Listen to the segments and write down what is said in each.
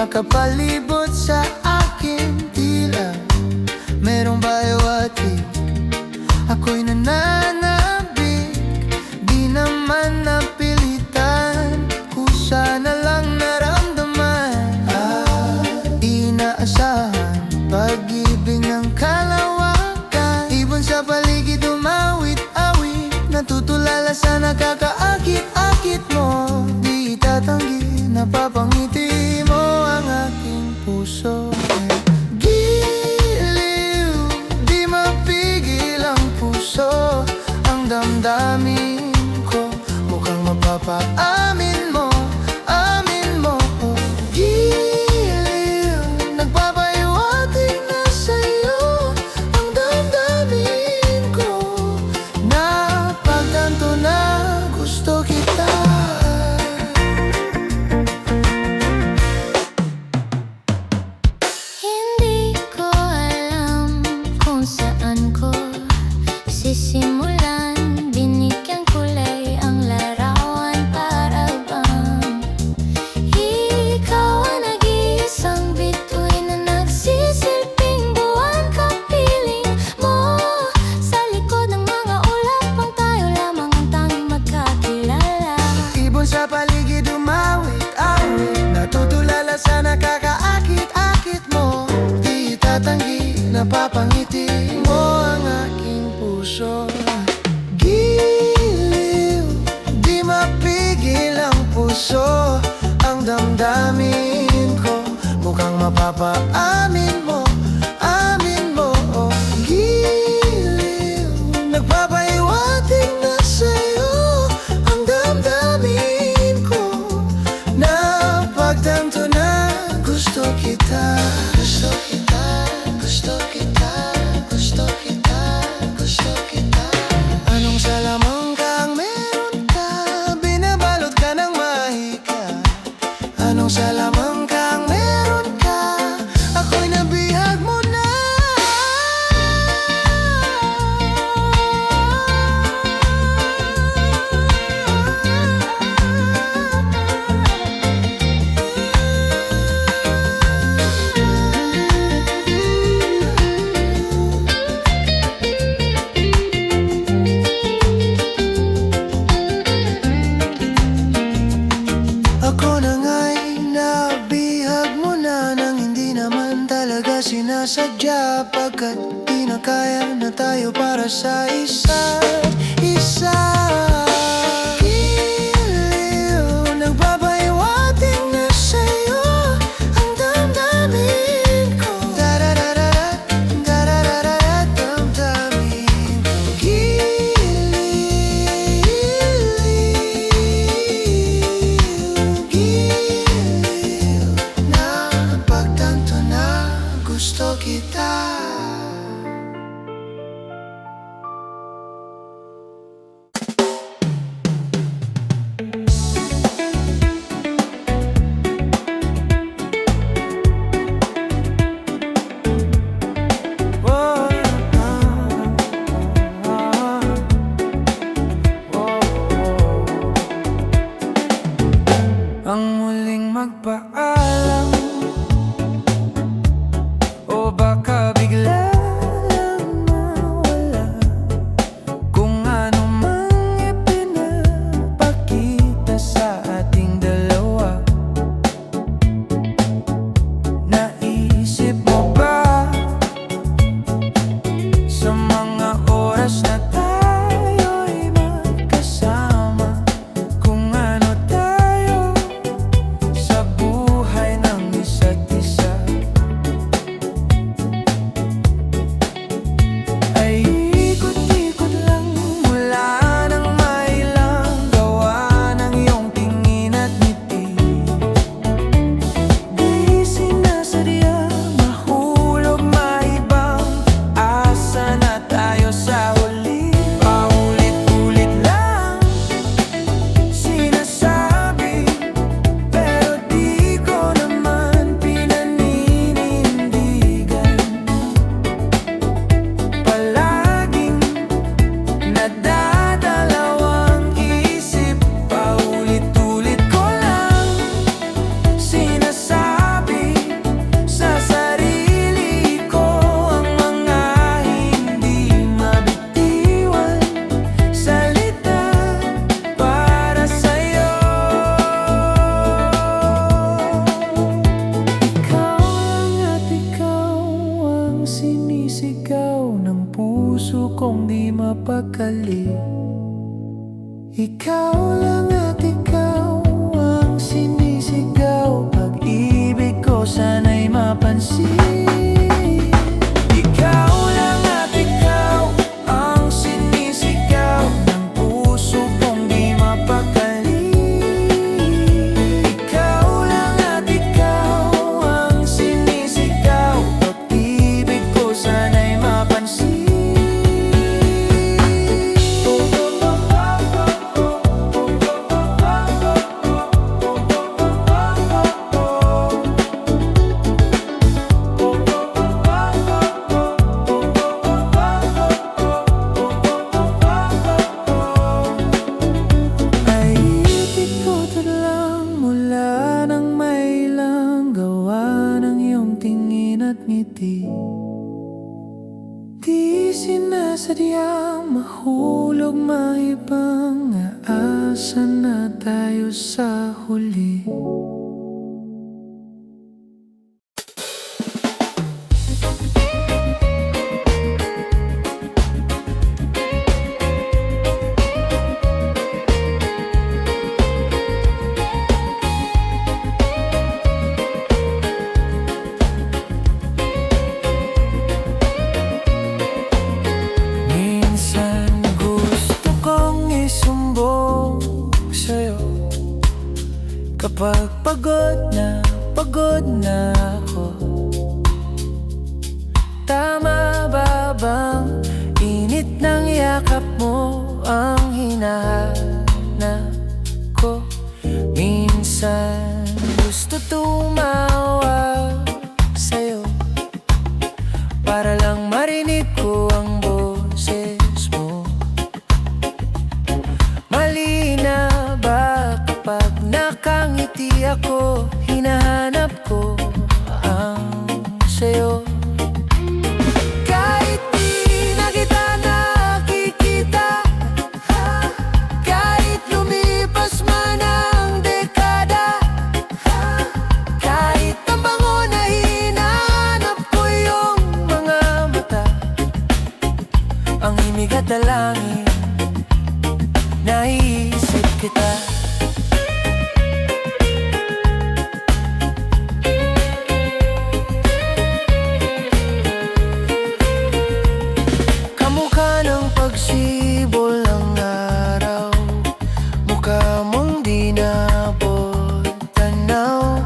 nakapalibot sa akin. Tila merong bayawati, ako'y nananabik. Di naman napilitan, kusa na lang naramdaman. Inaasahan, pag-ibig ng kalawakan. Ibon sa paligid umawit-awit, natutulala sa nakakaakit-akit mo. Di itatanggi, napapangiti mo ang aking puso. Giliw, di mapigil ang puso. Ang damdamin ko, mukhang mapapaamin mo, amin mo. Giliw, nagpapahiwatig na sa'yo ang damdamin ko. Napagtanto na gusto kita. Hindi ko alam kung saan ko sisimulan. Binigyan kulay ang larawan para bang ikaw ang nag-iisang bituin na nagsisilbing buwan. Kapiling mo sa likod ng mga ulap, pang tayo lamang ang tanging magkakilala. Ibon sa paligid umawit-awit, natutulala sa nakakaakit-akit mo. Di itatanggi, napapangiti mo ang aking puso. Giliw, di mapigil ang puso. Ang damdamin ko, mukhang mapapaamin mo, amin mo. Giliw, nagpapahiwatig na sa'yo ang damdamin ko. Napagtanto na gusto kita. Gusto kita, gusto kita, gusto kita, gusto kita. Anong salamang kang meron ka? Binabalot ka ng mahika. Anong salamang kang meron ka? Ako'y nabihag mo na. Ako na nga'y nabihag mo na, nang hindi naman talaga sinasadya. Pagkat di na kaya na tayo para sa isa't isa. Giliw, nagpapahiwatig na sa'yo ang damdamin ko. Dararararat, dararararat, damdamin ko. Giliw, napagtanto na gusto kita. mapakali. Ikaw lang at ikaw ang sinisigaw, pag-ibig ko sana'y mapansin. Ikaw lang at ikaw ang sinisigaw ng puso kong di mapakali. Ikaw lang at ikaw ang sinisigaw, pag-ibig ko sana'y mapansin. Ay ibig ko lang mula nang may lang gawa ng iyong tingin at ngiti. Di sinasadyang mahulog, maibang aasa na tayo sa huli. Minsan gusto kong isumbong sa'yo kapag pagod na ako. Tama ba bang init ng yakap mo ang hinahanap ko? Minsan gusto tumawa sa'yo para lang marinig ko ang boses mo. Mali na ba kapag nakangiti ako, hinahanap ko ang sa'yo? Kahit di na kita nakikita, kahit lumipas man ang dekada, kahit ang bango na hinahanap ko yung mga mata, ang himig at dalangin, naiisip kita. Kamukha ng pagsibol ng araw, mukha mong di nabot tanaw.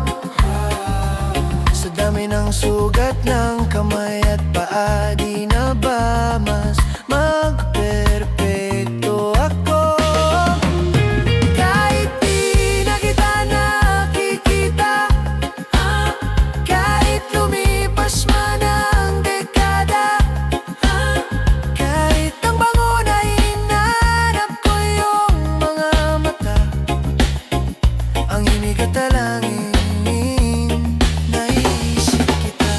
Sa dami ng sugat ng kamay at paa, di na ba mas magperpekto ako? Kahit di na kita nakikita, kahit lumipas man ang dekada, kahit ang bango na hinanap ko yung mga mata, ang himig at dalangin, naiisip kita.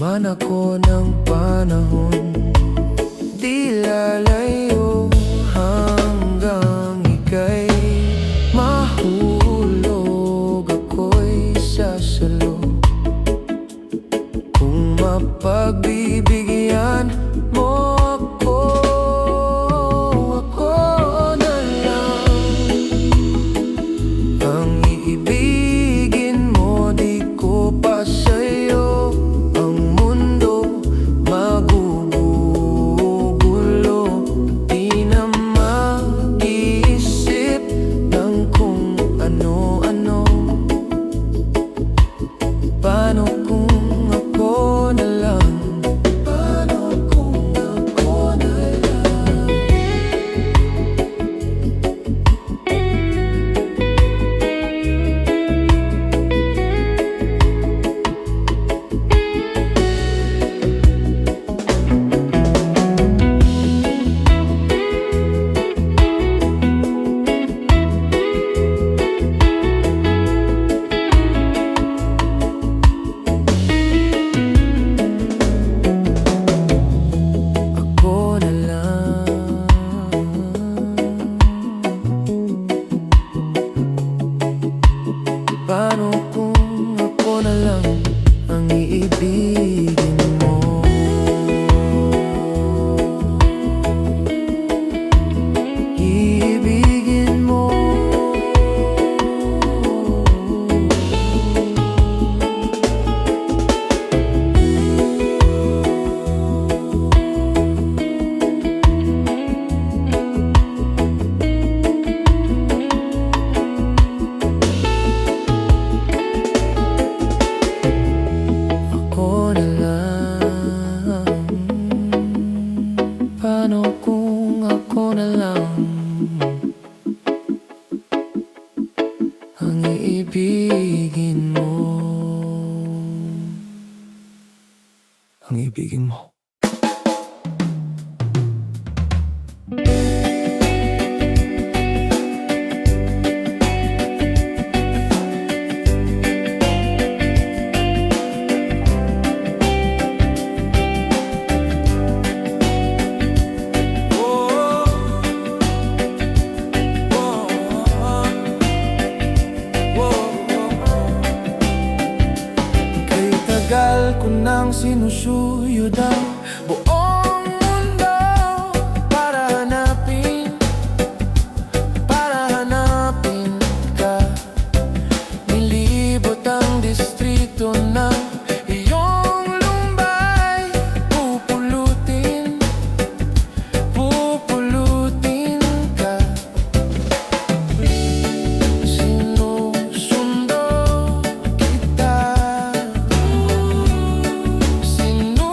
man ako ng panahon, di lalayo hanggang ika'y mahulog. Ako'y sasalo kung mapagbibigyan mo ako. Ako na lang ang iibigin mo, di ko pa sa'yo ang mundo magugulo. Di na mag-iisip ng kung ano-ano. Paano kung ako na lang? Paano kung ako na lang? Ako na lang. Paano kung ako na lang ang iibigin mo? Iibigin mo. Ako na lang. Paano kung ako na lang ang iibigin mo? Ang iibigin mo. Kay tagal ko nang sinusuyod ang buong mundo para hanapin ka. Nilibot ang distrito ng iyong lumbay. Pupulutin ka. Sinusundo kita. Sinusundo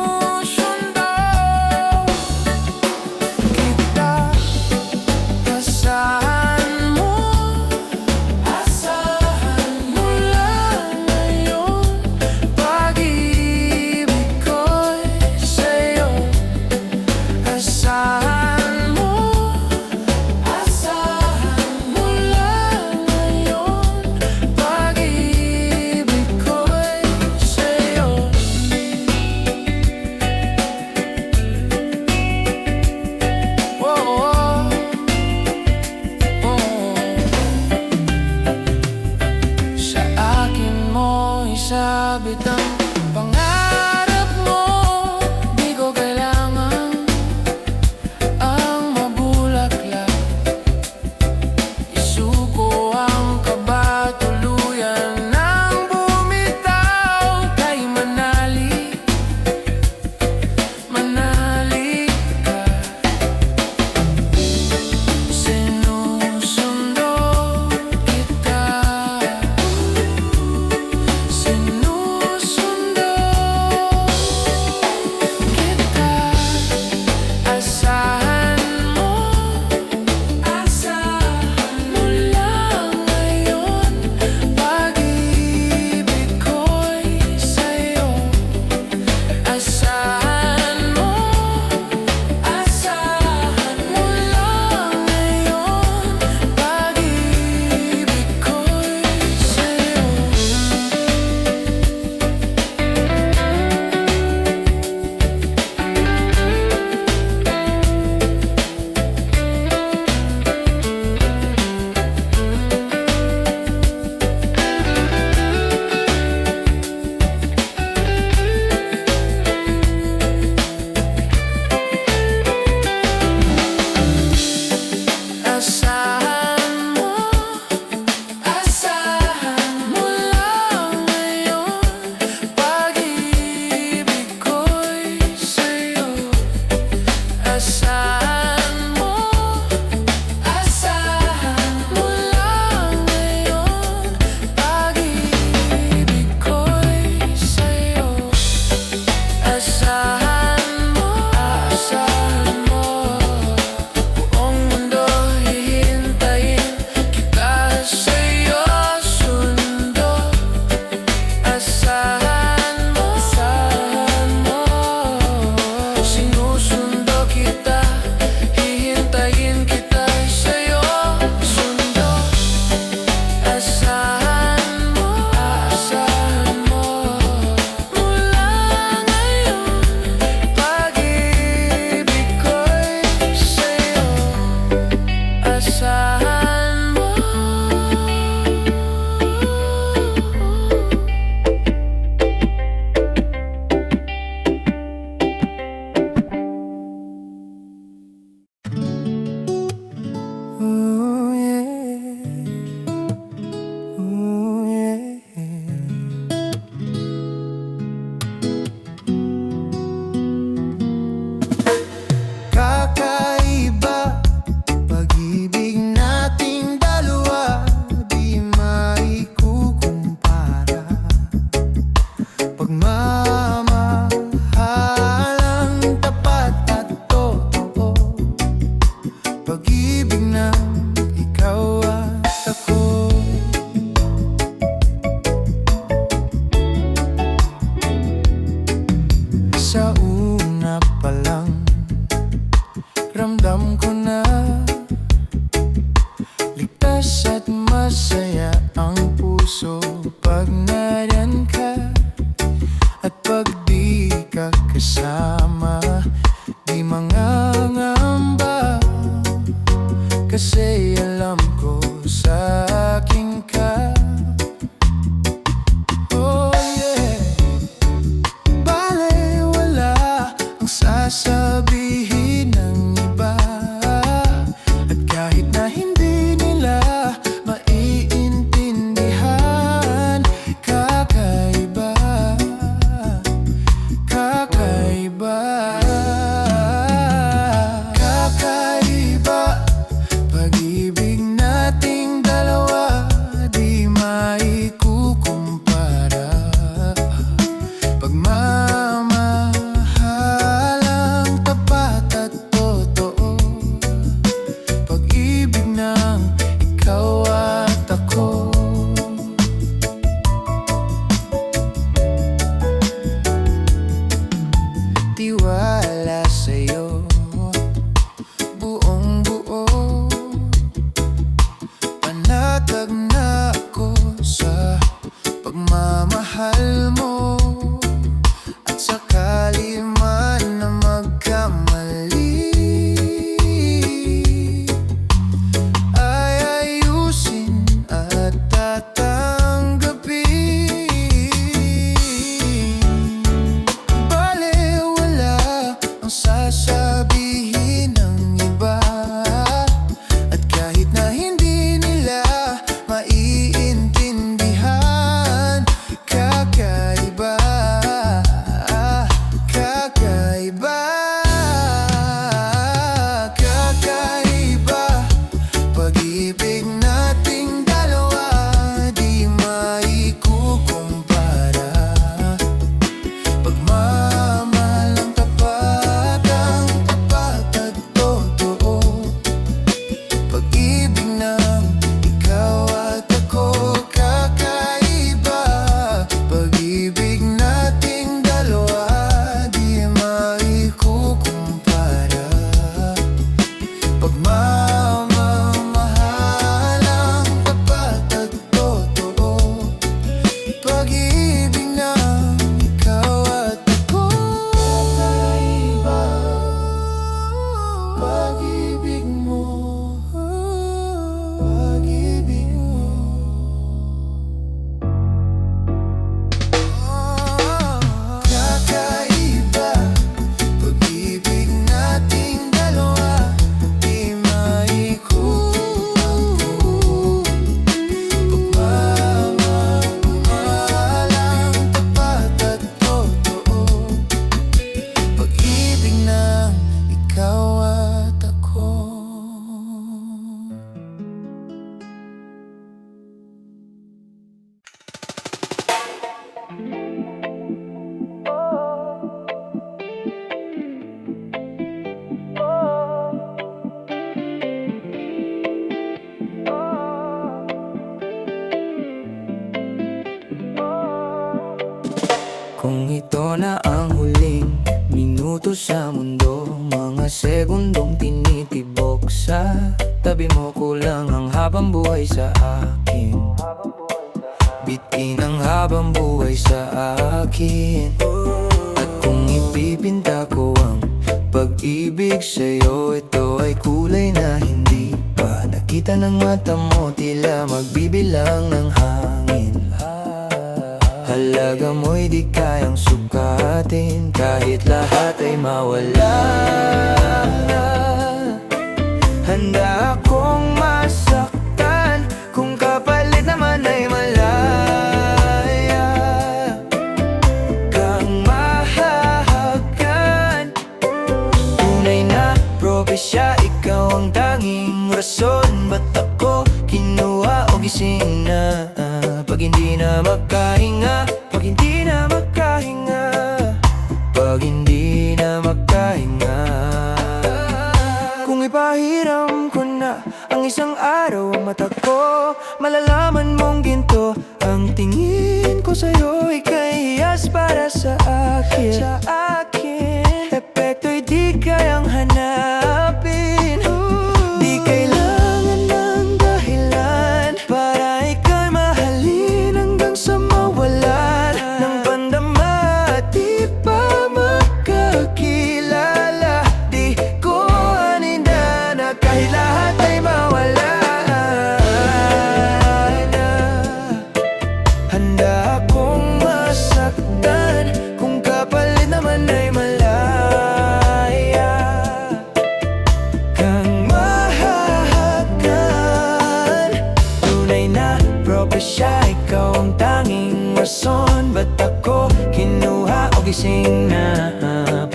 Sa una pa lang, ramdam ko na ligtas at masaya ang puso pag nariyan ka. At pag di ka kasama, di mangangamba, kasi alam ko sa akin ka. Oh yeah, bale wala ang sasabihin ng iba. At kahit na hindi nila maiintindihan, kakaiba, kakaiba, kakaiba. Pag-ibig nating dalawa di maikukumpara. Pagmamahalang tapat at totoo, pag-ibig ng ikaw at ako. Tiwala sa'yo, buong buo, panatag na ako sa pagmamahal mo. At sakali man na magkamali, ay ayusin at tatanggapin. Bale wala ang sasabihin ng iba. At kahit na hindi nila maiintindihan, kakaiba, kakaiba, kakaiba. Pag-ibig nating dalawa di maikukumpara. Pagmamahalang tapat ang tapat at totoo, pag-ibig ng ikaw at ako. Kakaiba, pag-ibig nating dalawa di maikukumpara. Pagmamahalang tapat at totoo, pag-ibig ng ikaw at ako. Kakaiba, pag-ibig mo, pag-ibig mo. Kakaiba, pag-ibig nating dalawa di maikukumpara. Pagmamahalang tapat at totoo, pag-ibig ng ikaw at ako. Kung ito na ang huling minuto sa mundo, mga segundong tinitibok sa tabi mo, kulang ang habang buhay sa akin. Bitin ang habang buhay sa akin. At kung ipipinta ko ang pag-ibig sa'yo, ito ay kulay na hindi pa nakita ng mata mo, tila magbibilang ng hangin. Halaga mo'y di kayang sukatin, kahit lahat ay mawala. Handa akong masaktan kung kapalit naman ay malaya kang mahahagan. Tunay na propesya, ikaw ang tanging rason. Ba't ako kinuha o gising na? Pag hindi na makahinga, pag hindi na makahinga, pag hindi na makahinga. Kung ipahiram ko na ang isang araw ang mata ko, malalaman mong ginto ang tingin ko sa'yo, ika'y hiyas para sa akin.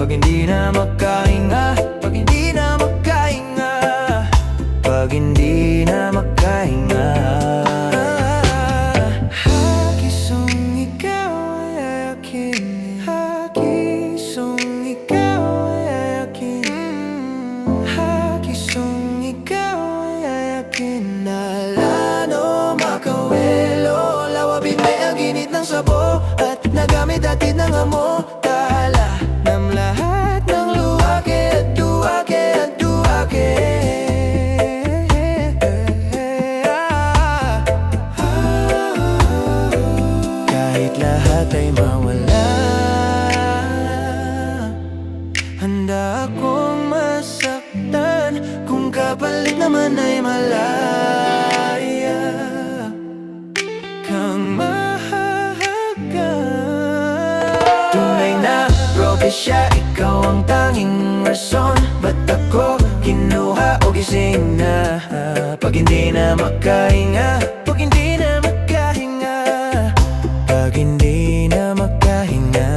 pag hindi na makahinga, pag hindi na makahinga, pag hindi na makahinga. Hagisong ikaw ay akin, hagisong ikaw ay akin, hagisong ikaw ay akin. Nalano makawelo, lawabit may aginit ng sabo, at nagamit atid ng amo. Tala ng lahat ng luwake at duwake at duwake. Kahit lahat ay mawala, handa akong masaktan kung kapalit naman ay malaya kang mahahaga. Tunay na propesya, ikaw ang tanging rason. Ba't ako kinuha o gising na? Pag hindi na makahinga, pag hindi na makahinga, pag hindi na makahinga.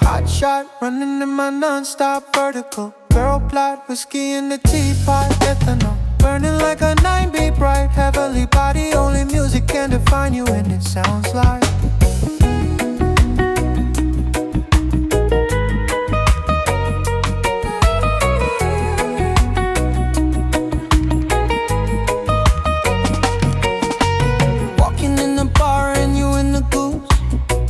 Hot shot, running in my non-stop vertical. Girl plot, whiskey in the teapot, ethanol. Burning like a 9-beat bright, heavenly body. Only music can define you, and it sounds like walking in the bar and you in the goose.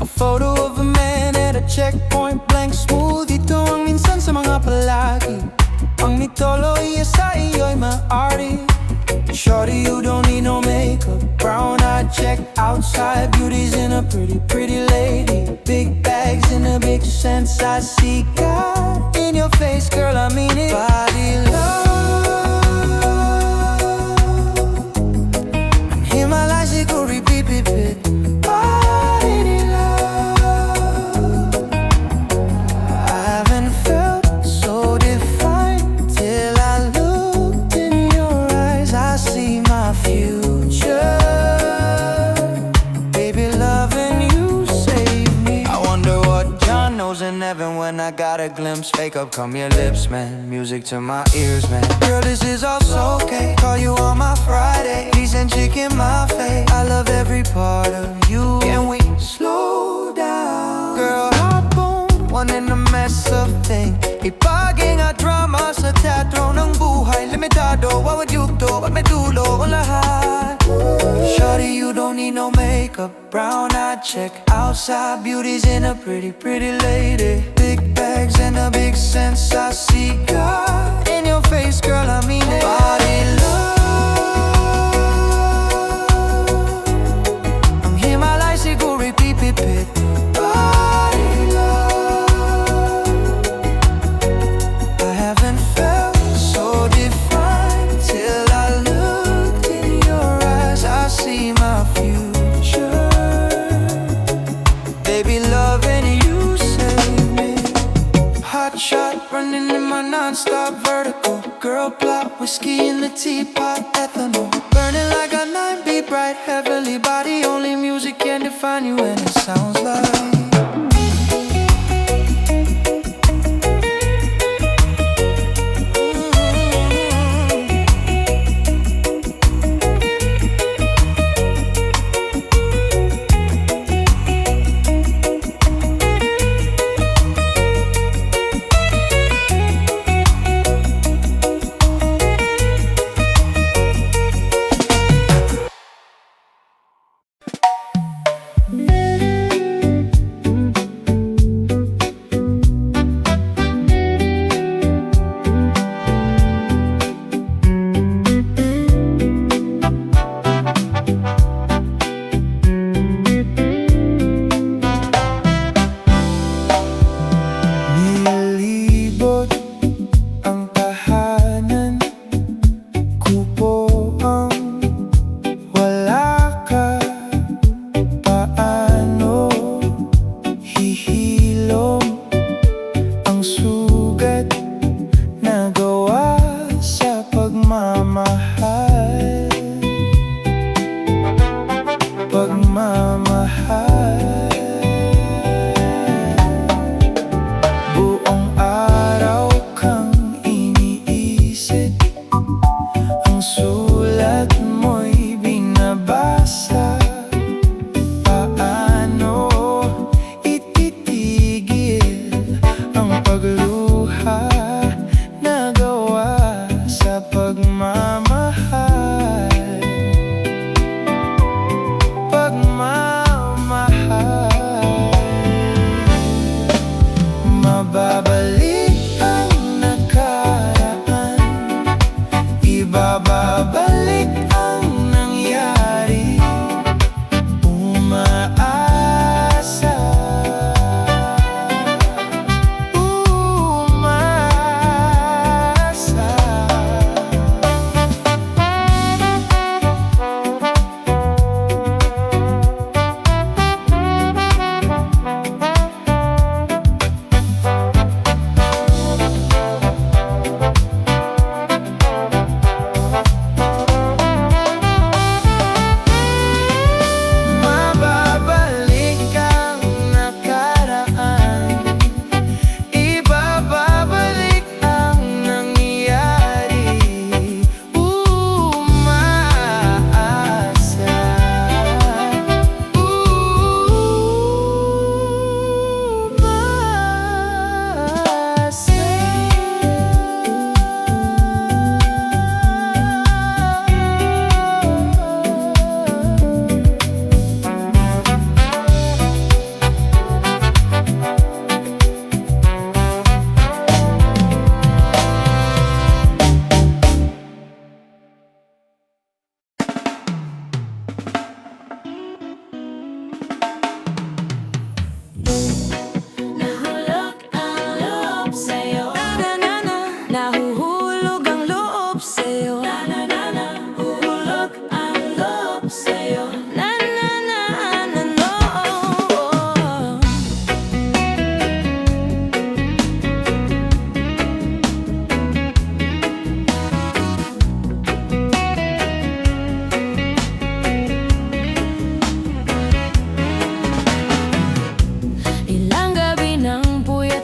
A photo of a man at a checkpoint, blank smooth. Ito ang minsan sa mga palagi. Ang nitolo sa iyo'y maari. Shorty, you don't need no makeup. Brown eye, check outside. Beauty's in a pretty, pretty lady. Big bags in a big sense. I see God in your face, girl, I mean it. Body love, Himalaya, go repeat, repeat. Body love, I haven't felt so defined till I looked in your eyes. I see my future. Baby, loving you save me. I wonder what John knows in heaven when I got a glimpse. Fake up, come your lips, man. Music to my ears, man. Girl, this is also okay. Call you on my Friday. Decent chick in my face. I love every part of you. Can we slow down? Girl, hot boom, one in a mess of thing. Ipaging at drama sa teatro ng buhay. Limitado, wawad yugto, at may dulo ang lahat. Shorty, you don't need no makeup. Brown eye, check outside. Beauty's in a pretty, pretty lady. Big bags and a big sense. I see God in your face, girl, I mean it. Body love, ang Himalaya siguro repeat. Body love, I haven't felt so defined till I looked in your eyes. I see my future. Baby, loving you save me. Hot shot, running in my non-stop vertical. Girl plot, whiskey in the teapot, ethanol. Burning like a 9-beat bright, heavenly body. Only music can define you, and it sounds like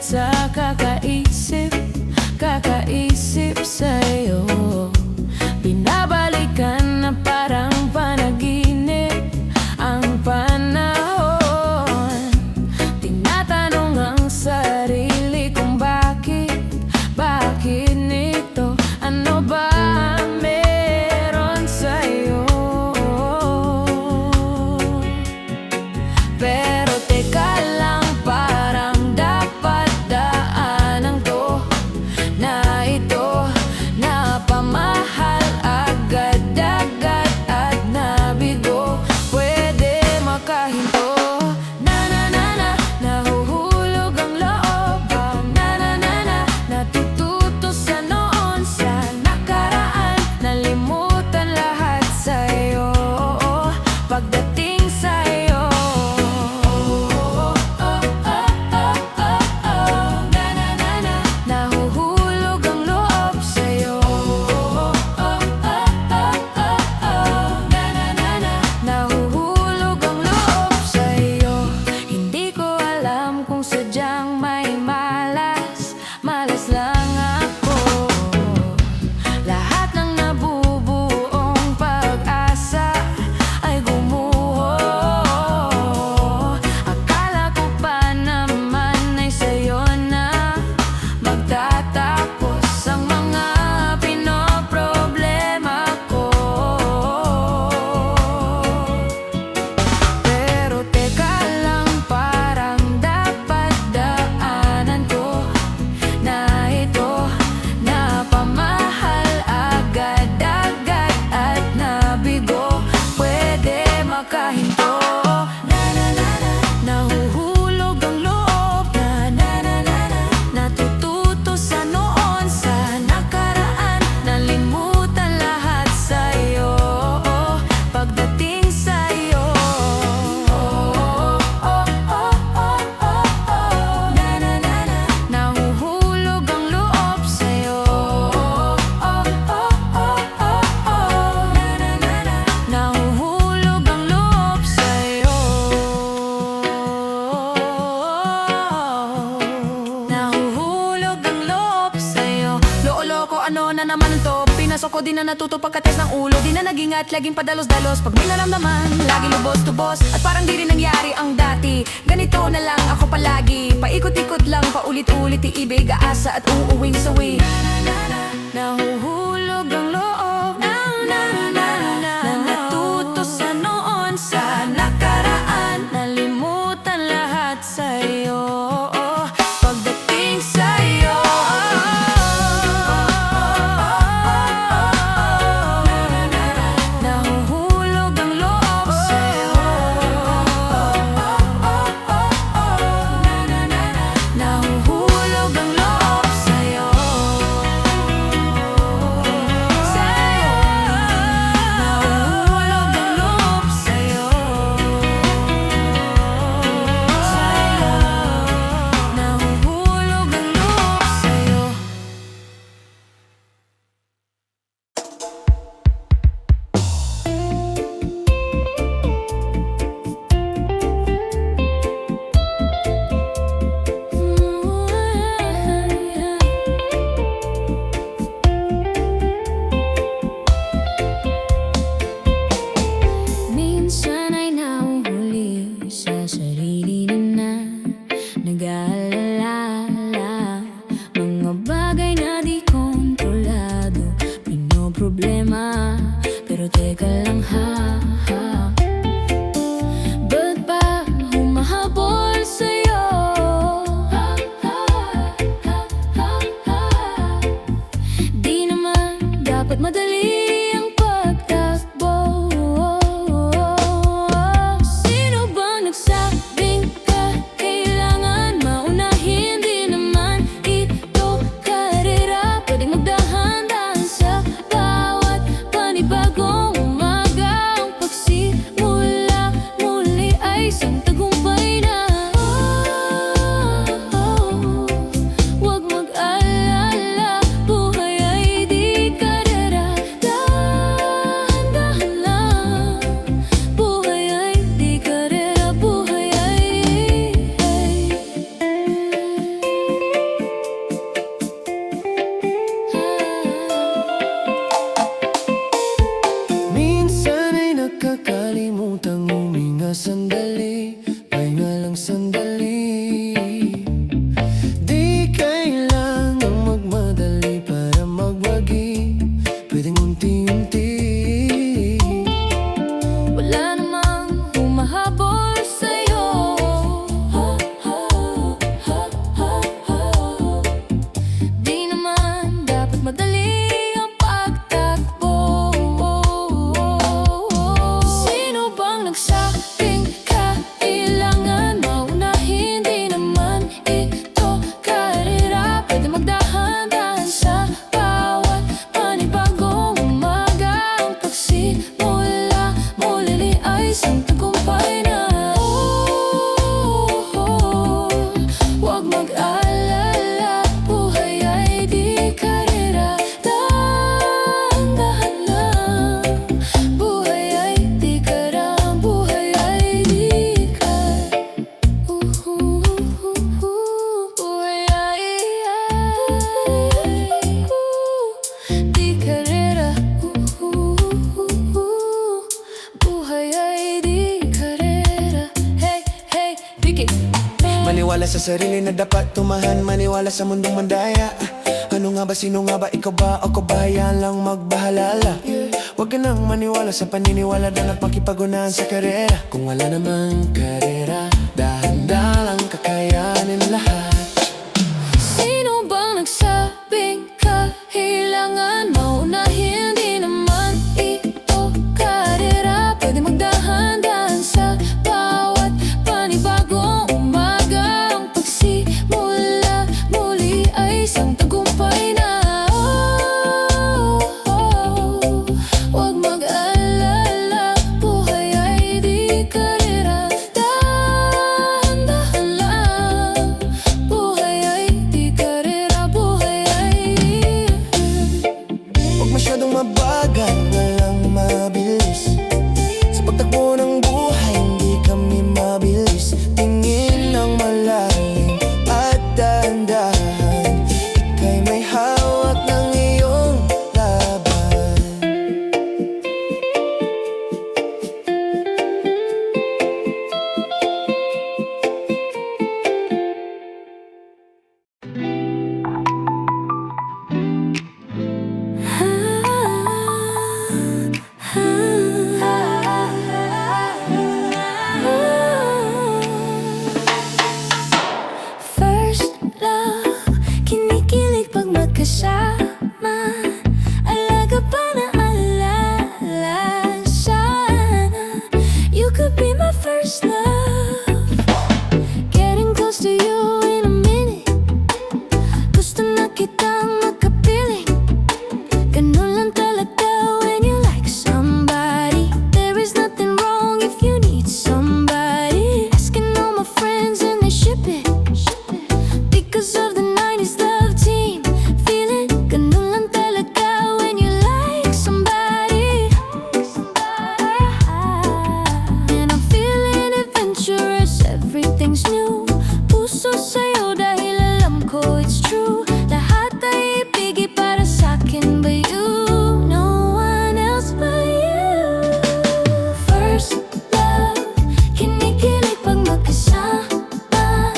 sa kakaisip sa'yo. Binabalikan na parang panaginip ang panahon. Tinatanong ang sarili kung bakit nito? Ano ba meron sa'yo? Pero teka lang, parang dapat daanan to na ito. Napamahal agad-agad at nabigo. Pwede makahinto. Na-na-na-na, nahuhulog ang loob. Na-na-na-na, natututo sa noon, sa nakaraan. Nalimutan lahat sa'yo pagdating sa'yo. Na-na-na-na, nahuhulog ang loob sa'yo. Na-na-na-na, nahuhulog ang loob sa'yo. Hindi ko alam kung sadyang may malas lang ako. Lahat ng nabubuong pag-asa ay gumuho. Akala ko pa naman ay sa'yo na magtatapos ang mga pinoproblema ko. Pero teka lang, parang dapat daanan ko na ito. Napamahal agad-agad at nabigo. Pwede makahinto. Na-na-na-na, nahuhulog ang loob. Na-na-na-na, natututo sa noon, sa nakaraan. Nalimutan lahat sa'yo pagdating sa'yo. Na-na-na-na, nahuhulog ang loob sa'yo. Na-na-na-na, nahuhulog ang loob sa'yo. Nahuhulog ang loob sa'yo. Loko-loko, ano na naman to? Pinasok ko, di na natuto pagkates ng ulo. Di na nagingat, laging padalos-dalos. Pag may naramdaman, lagi lubos-tubos. At parang di rin nangyari ang dati. Ganito na lang ako palagi. Paikot-ikot lang, paulit-ulit, iibig, aasa at uuwing sawi. Nahuhulog ang loob. Na natuto sa noon, sa nakaraan. Nalimutan lahat sa'yo pagdating sa'yo. Nahuhulog ang loob sa'yo. Nahuhulog ang loob sa'yo. sarili na dapat tumahan, maniwala sa mundong mandaya. Ano nga ba, sino nga ba, ikaw ba, ako ba, hayaan lang magbahalala. Huwag ka nang maniwala sa paniniwala na napakipagunahan sa karera. Kung wala namang karera, dahan-dahan kakayanin lahat. Sino bang nagsabing kailangan maunahin? Di naman ito karera. Pwede magdahan-dahan sa bawat panibagong umaga. Ang pagsimula muli ay isang tagumpay na. Huwag mag-alala, buhay ay di karera. Dahan-dahan lang, buhay ay di karera, buhay ay Huwag masyadong mabagal, walang mabilis. Sa pagtakbo ng buhay, hindi kami mabilis. Tingin ng malalim at dahan-dahan, ika'y may hawak ng iyong laban. First love, kinikilig pag magkasama. Alaga pa na alala sana. You could be my first love. Getting close to you in a minute. Gusto na kitang makapiling. Ganun lang talaga when you like somebody. There is nothing wrong if you need somebody. Asking all my friends and they ship it. Because of the 90s love team. Feeling ganun lang talaga when you like somebody. And I'm feeling adventurous, everything's new. Puso sa'yo dahil alam ko it's true. Lahat ay ibigay para sa'kin, but you, no one else but you. First love, kinikilig pag magkasama.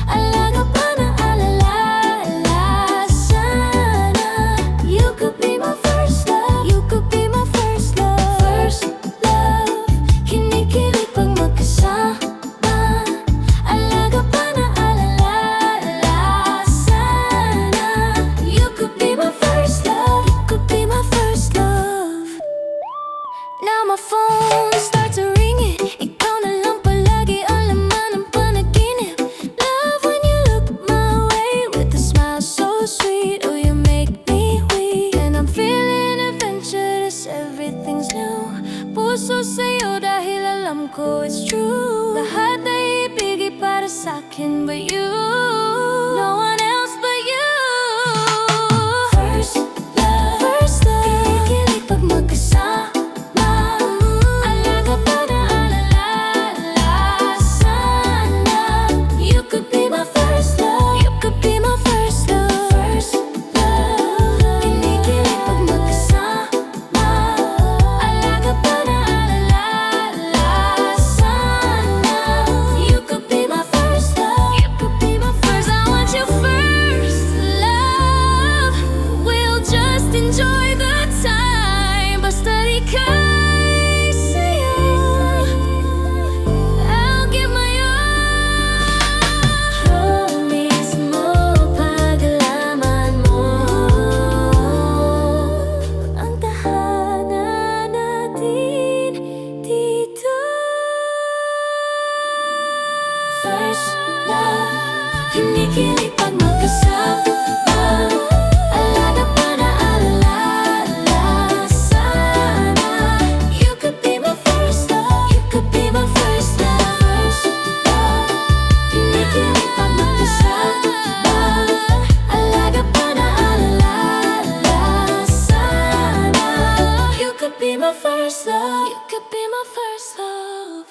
Alaga pa na alala sana. You could be my first love. You could be my first love. First love, kinikilig pag magkasama. Alaga pa na alala sana. You could be my first love. You could be my first love. Now my phone starts ringing. Ikaw na lang palagi ang laman ng panaginip. Love when you look my way with a smile so sweet. Oh, you make me weak. And I'm feeling adventurous, everything's new. Puso sa'yo dahil alam ko it's true. Lahat ay ibigay para sa'kin, but you, no one else but you. First love, kinikilig pag magkasama. Alaga pa na alala sana. You could be my first love. You could be my first love. First love, kinikilig pag magkasama. Alaga pa na alala sana. You could be my first love. You could be my first. I want you first love. We'll just enjoy the time. Basta di ka'y sa'yo, I'll give my all. Promise mo pag-alaman mo ang tahanan natin dito. First love, kinikilig pag magkasama. Alaga pa na alala sana. You could be my first love. You could be my first love. First love, kinikilig pag magkasama. Alaga pa na alala sana. You could be my first love. You could be my first love.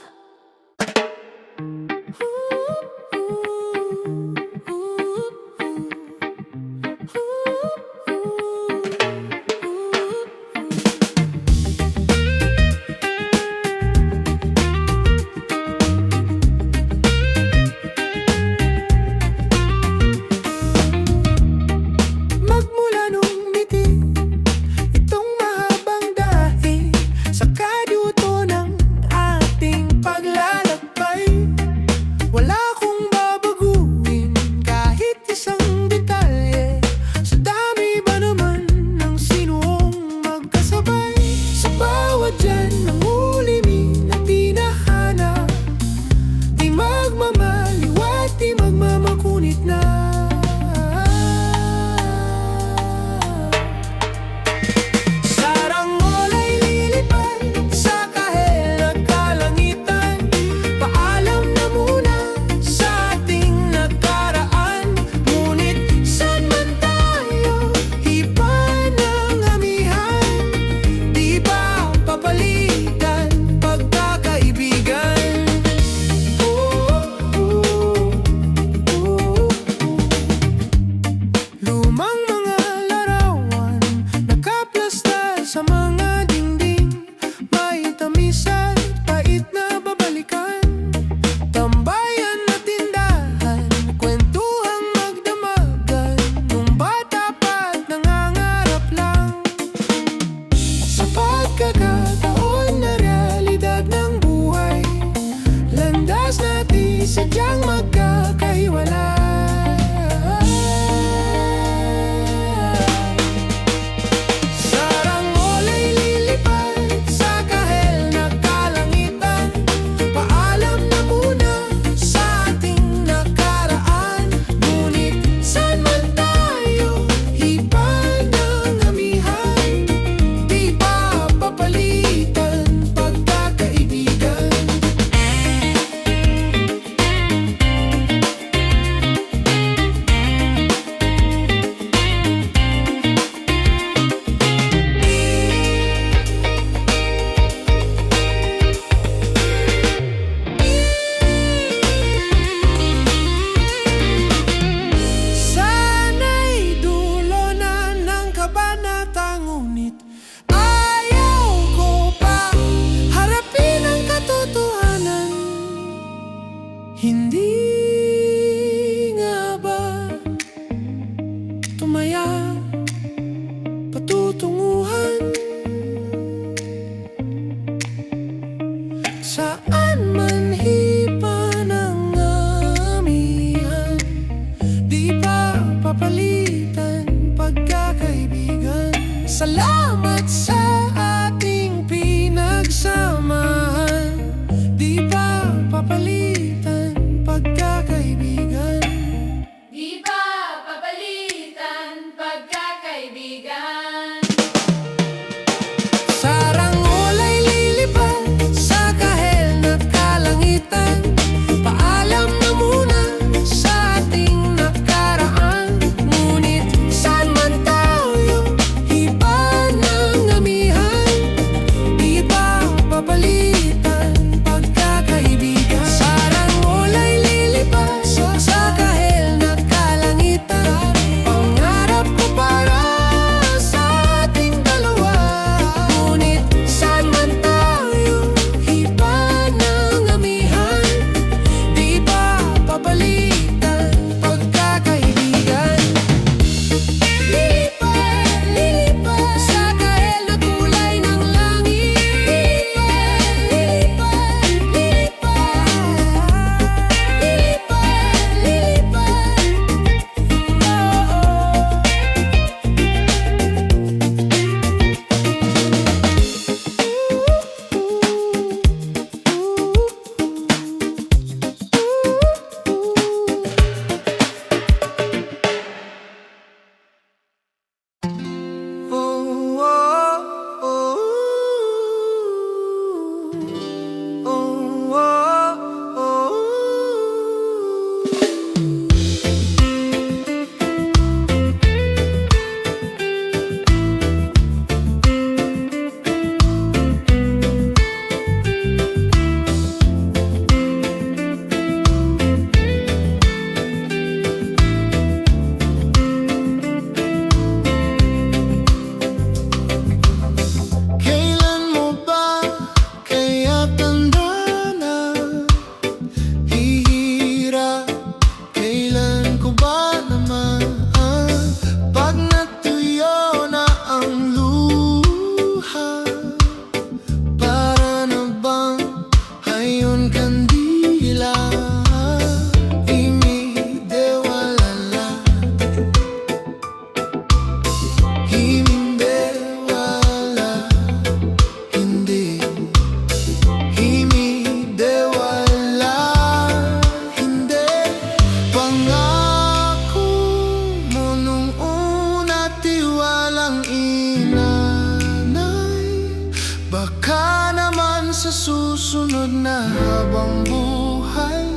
susunod na habang buhay.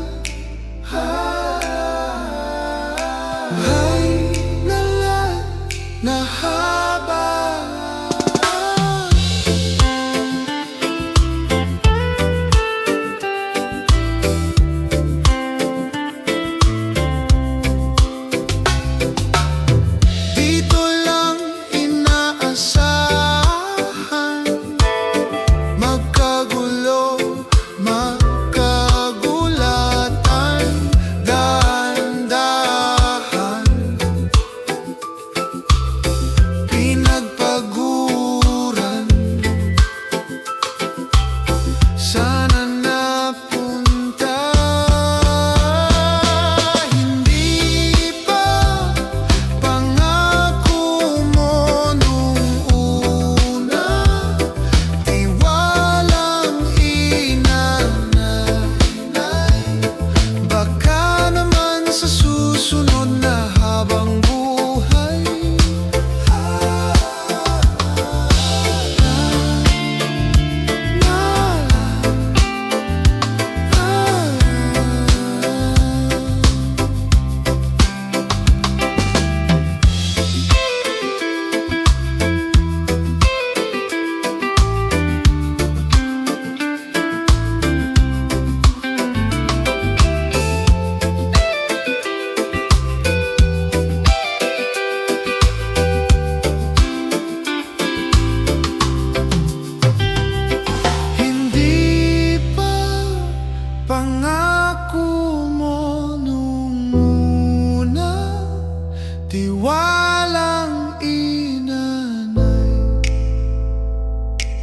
Hay nalan na haba. Dito lang inaasahan, magkagulo, magkagulatan, dahan-dahan, pinagpaguran. Sana napunta, hindi pa pangako mo nung una, tiwalang inanay. Baka naman sa susunod na habang buhay. Hindi pa pangako mo nung una, tiwalang inanay.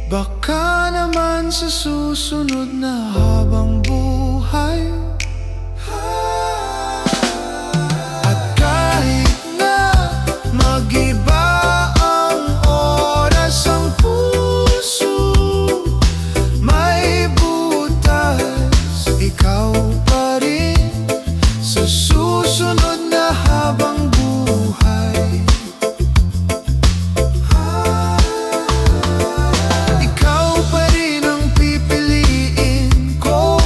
Baka naman sa susunod na habang buhay. At kahit na mag-iba ang oras, ang puso may butas, ikaw pa rin sa susunod na habang buhay. Ikaw pa rin ang pipiliin ko,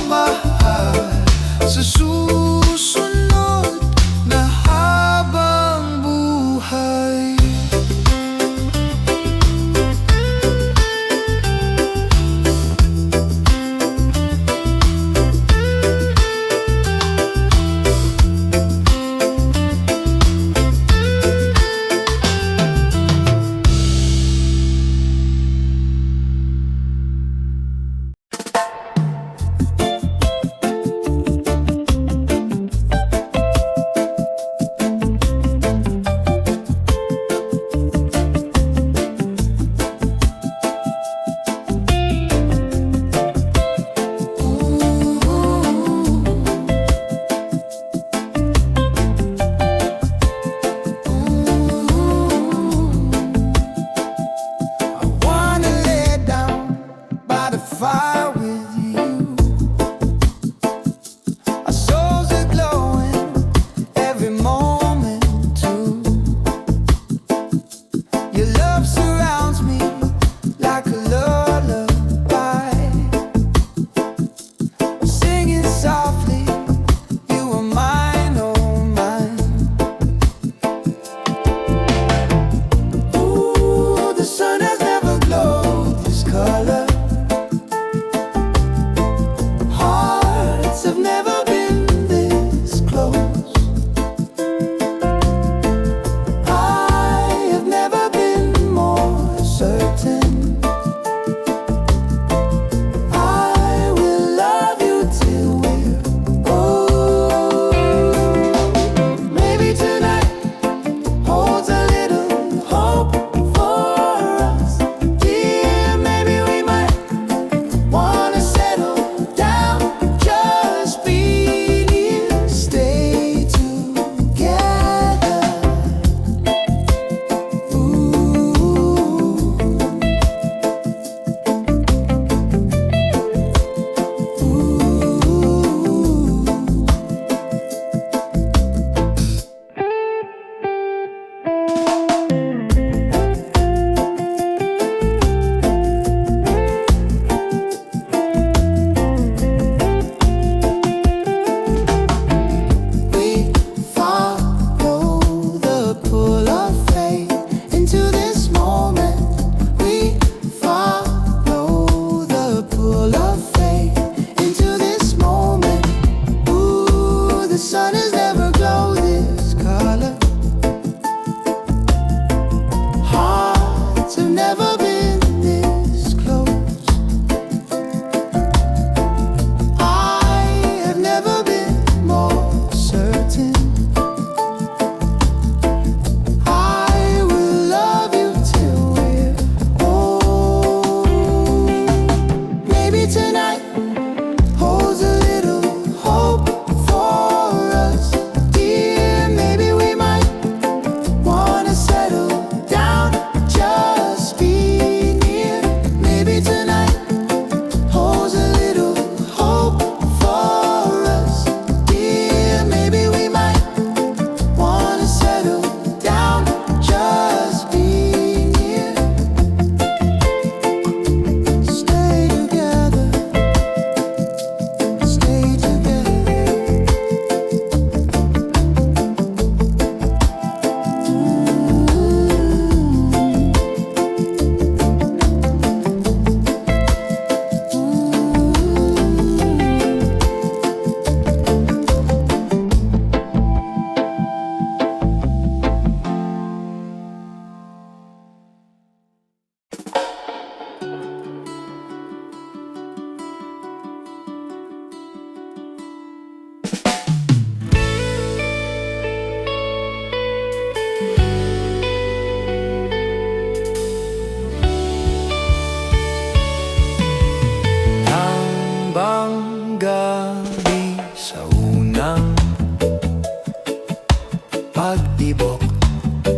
pagtibok.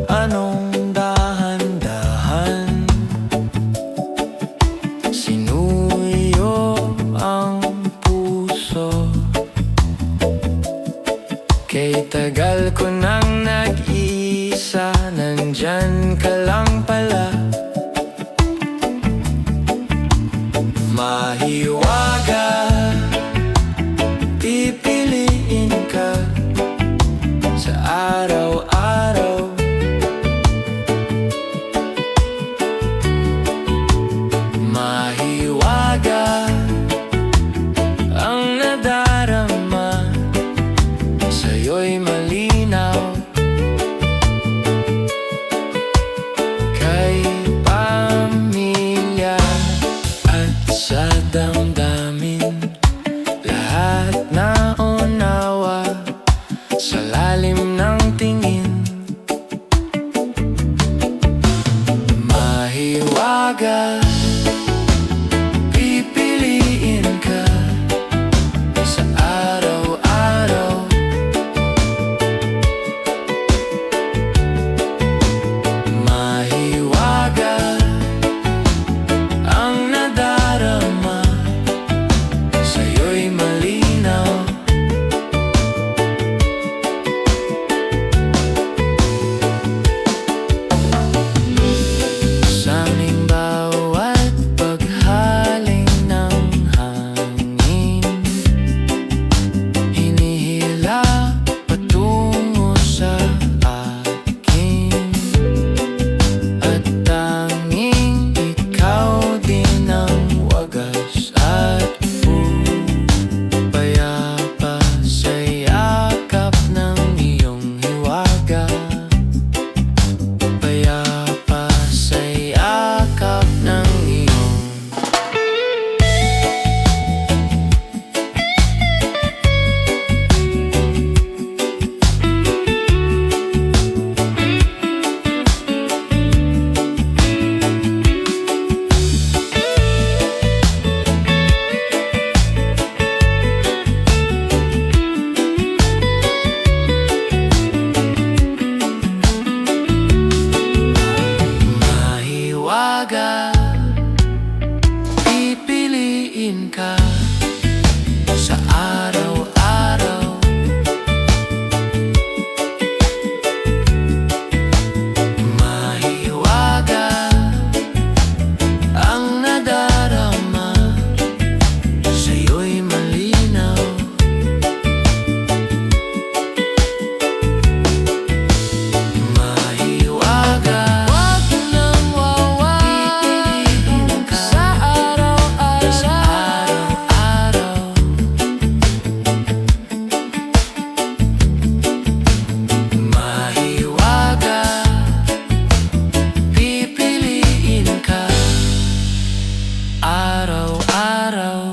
Anong dahan-dahan? Sinuyo ang puso. Kay tagal ko nang nag-iisa, nandyan ka lang pala. Mahiwaga, pipiliin ka sa araw-araw. Mahiwaga ang nadarama, sa'yo'y malinaw. Kay pamilya at sa damdamin, lahat na unawa sa lalim ng tingin. Mahiwaga, pipiliin ka sa araw-araw. Mahiwaga ang nadarama, sa'yo'y malinaw. Saming bawat paghaling ng hangin, hinihila patungo sa akin. At tanging ikaw din ang wagas at payapa sa yakap ng iyong hiwaga. Payapa sa yakap ng iyong mahiwaga, pipiliin ka sa araw-araw. Mahiwaga ang nadarama, sa'yo'y malinaw. Mahiwaga, wag nang pipiliin ka sa araw-araw. Mahiwaga, pipiliin ka araw-araw.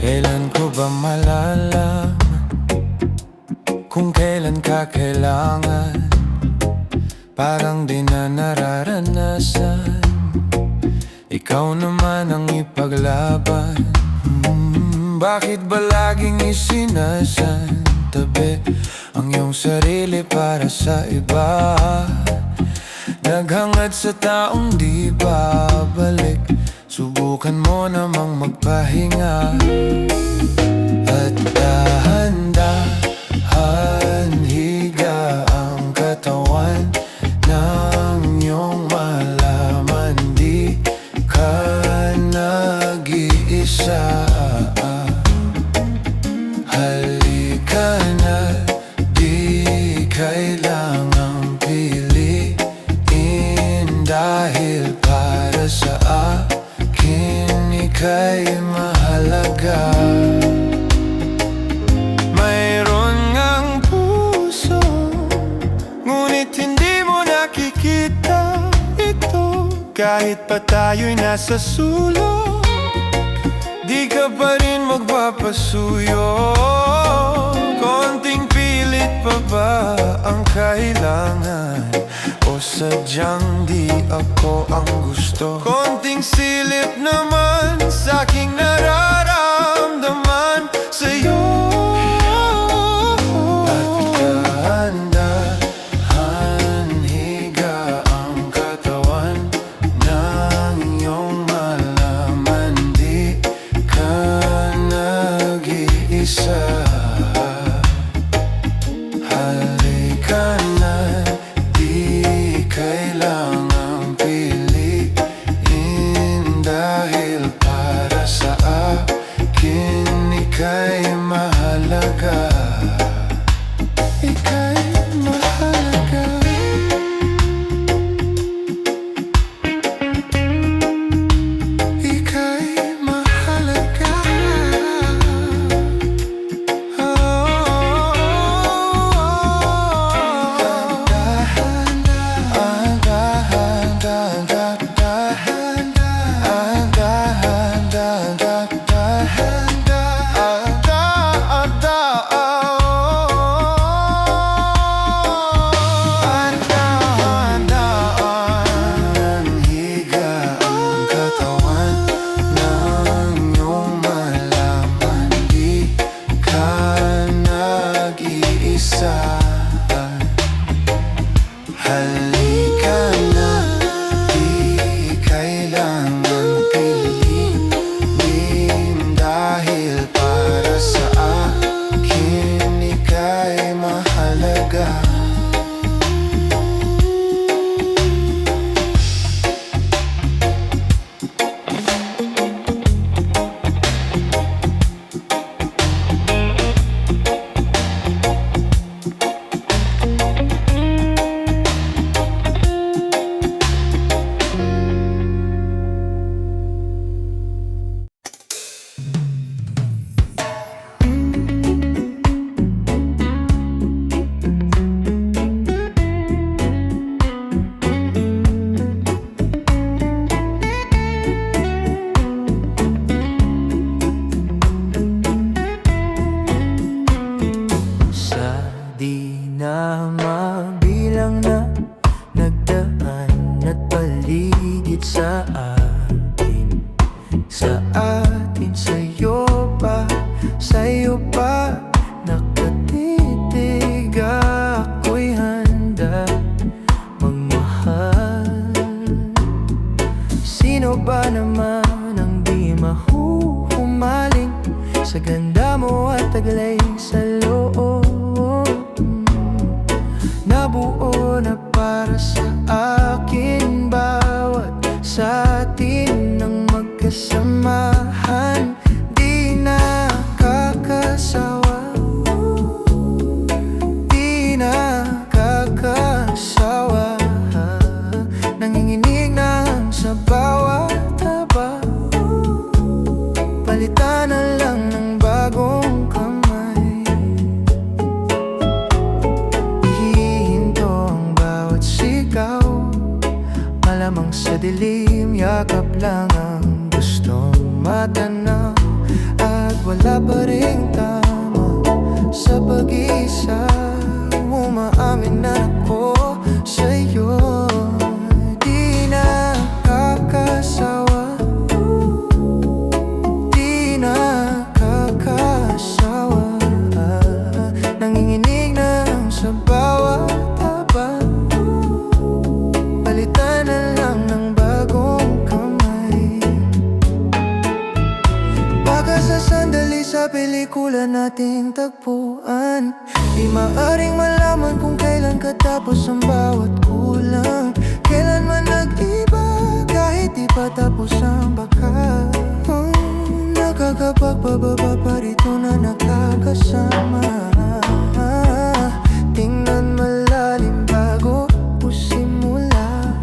Kailan ko ba malalaman kung kailan ka kailangan? Parang di na nararanasan, ikaw naman ang ipaglaban. Bakit ba laging isinasantabi ang iyong sarili para sa iba? Naghangad sa taong di babalik, subukan mo namang magpahinga. At dahan-dahan higa ang katawan nang iyong malaman di ka nag-iisa. Halika na, di kailangang piliin, dahil para sa akin ika'y mahalaga. Mayroon ngang puso, ngunit hindi mo nakikita ito. Kahit pa tayo'y nasa sulok, nagpapasuyo. Konting pilit pa ba ang kailangan? O sadyang di ako ang gusto? Konting silip naman sa aking nararamdaman sa'yo. At dahan-dahan higa ang katawan ng iyong malaman di ka nag-iisa. Halika na, di kailangang piliin, dahil para sa akin ika'y mahalaga. Ika'y mahalaga. Ika'y mahalaga. Halika na, di kailangang piliin, dahil para sa akin ika'y mahalaga. Di na mabilang na nagdaan at paligid sa atin, sa'yo pa, sa'yo pa nakatitig. Ako'y handa magmahal. Sino ba naman ang di mahuhumaling sa ganda mo at taglay sa loob? Nabuo na para sa akin bawat sa atin ng magkasamahan. Di nakakasawa, di nakakasawa. Nanginginig na sa bawat taba, palitan na lang ng bagong kamay. Malamang sa dilim, yakap lang ang gustong matanaw. At wala pa ring tama sa pag-isa. Umaamin na ako sa'yo. Di nakakasawa, di nakakasawa. Nanginginig na sa bawat taba, palitan na lang ng bagong kamay. Baka sa sandali sa pelikula nating tagpuan, di maaring malaman kung kailan katapos ang bawat kulang. Kailan man nag-iba kahit di pa tapos ang baka. Nakakapagpababa pa rito na nakakasama. Tingnan malalim bago simula.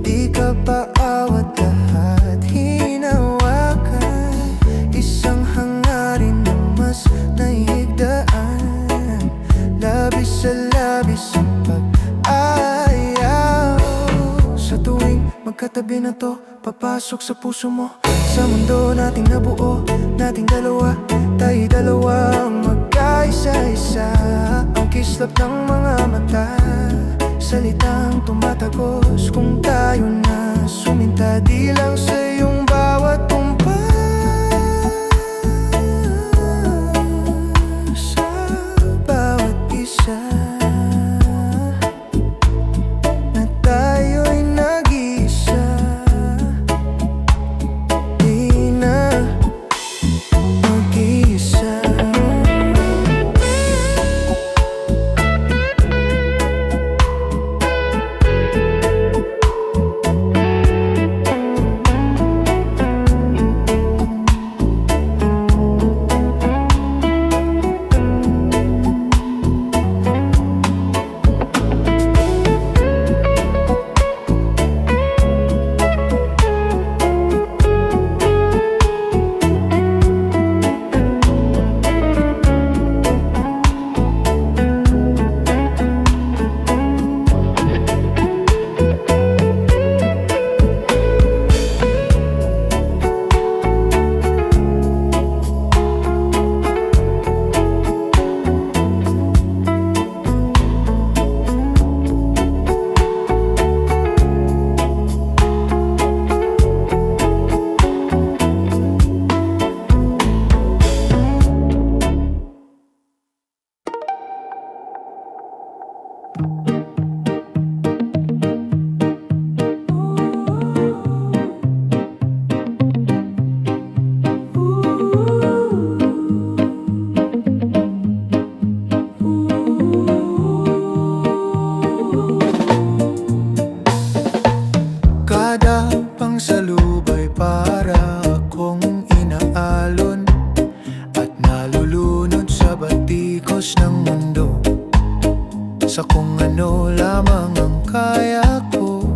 Di ka paawat, lahat hinawakan. Isang hangarin na mas naihigdaan. Labis sa labis ang pag-ayaw. Sa tuwing magkatabi na to, papasok sa puso mo, sa mundo nating nabuo, na nating dalawa, tayo dalawa ang magkaisa-isa. Ang kislap ng mga mata, salitang tumatagos. Kung tayo na suminta, di lang sa iyong bawat tumpa. Sa bawat isa na tayo'y nag-iisa, di na mag-iisa. Kada pangsalubay para akong inaalon at nalulunod sa batikos ng mundo, sa kung ano lamang ang kaya ko.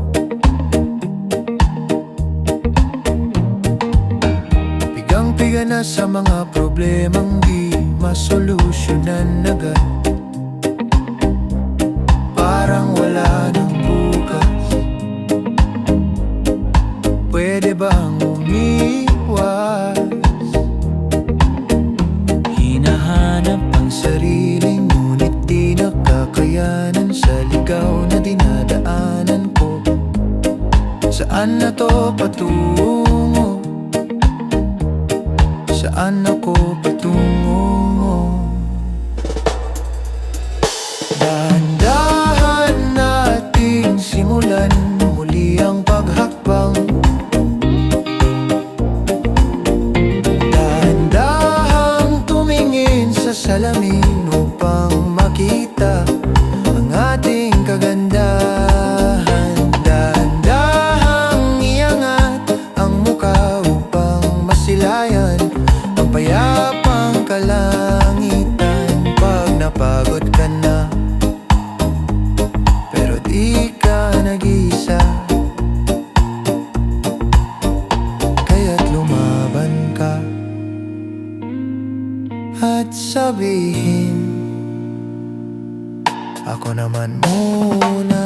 Pigang-piga na sa mga problemang di masolusyonan agad. Parang wala nang bukas. Pwede bang umiwas? Hinahanap ang sarili, ngunit di nakakayanan sa ligaw na dinadaanan ko. Saan na to patungo? Saan ako patungo? Dahan-dahan nating simulan muli ang paghakbang. Salamin upang makita ang ating kagandahan. Dahan-dahang iangat ang muka upang masilayan ang payapang kalangitan. Pag napagod ka na, pero di ka nag-iisa, kaya't lumaban ka at sabihin, ako naman muna.